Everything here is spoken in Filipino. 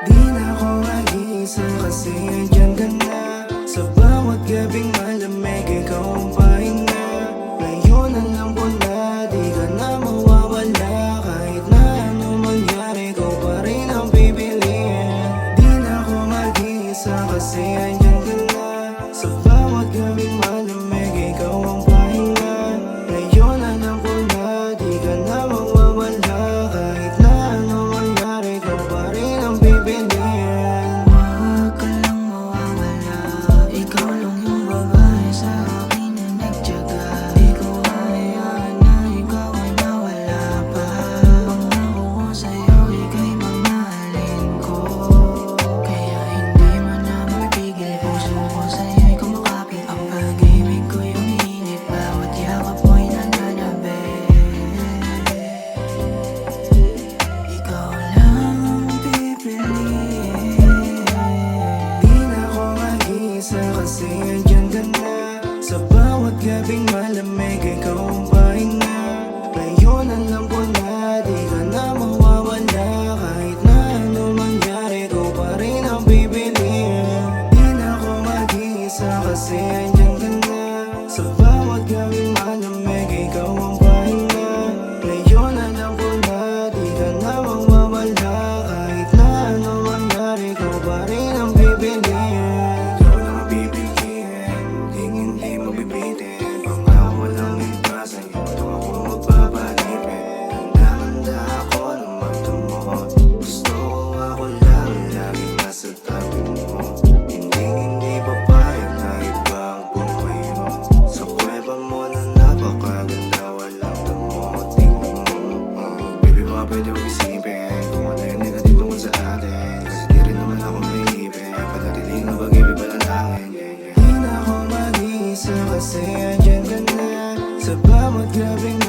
Di na ako mag-iisa kasi andyan ka na. Sa bawat gabing malamig, ikaw ang pahinga. Ngayon alam ko na di ka na mawawala. Kahit na ano mangyari, ikaw pa rin ang pipiliin. Di na ako mag-iisa kasi andyan ka na. Sa bawat gabing malamig, ikaw ang pahinga. Ngayon alam ko na di ka na mawawala. Kahit na ano mangyari, ikaw pa rin ang pipiliin. Huwag ka lang mawawala. Ikaw lang yung babae sa akin na nagtiyaga. Di ko hayaan na ikaw ay mawala pa. Pangako ko sa'yo, ika'y mamahalin ko. Kaya hindi mo na mapigil. Puso ko sa'yo'y kumakapit. Ang pag-ibig ko yung init. Bawat yakap mo'y nananabi. Ikaw lang ang pipiliin. Di na ako mag-iisa kasi andyan ka na. Sa bawat gabing malamig, ikaw ang pahinga. Ngayon alam ko na di ka na mawawala. Kahit na ano mangyari, ikaw pa rin ang pipiliin. Di na ako mag-iisa kasi andyan ka na. Sa bawat gabing malamig, ikaw ang pahinga. Ngayon alam ko na di ka na mawawala. Kahit na ano mangyari, ikaw pa rin ang pipiliin. Ikaw lang ang pipiliin, hindi mabibitin. Pangako walang iba sa'yo, ito ako magpapalipin. Handa-handa ako na magdumot. Gusto ko ako lang lagi nasa tabi mo. Hindi papayag na iba ang buhay mo. Sa kuweba mo na napakaganda, walang damot. Tingnan mo, baby baka pwede mo isipin kung ano yung negative tungkol sa atin. Kasi di rin naman ako may ibig, panatiling na pag-ibig panalangin. Di na ako mag-iisa kasi andyan ka na. Sa bawat gabing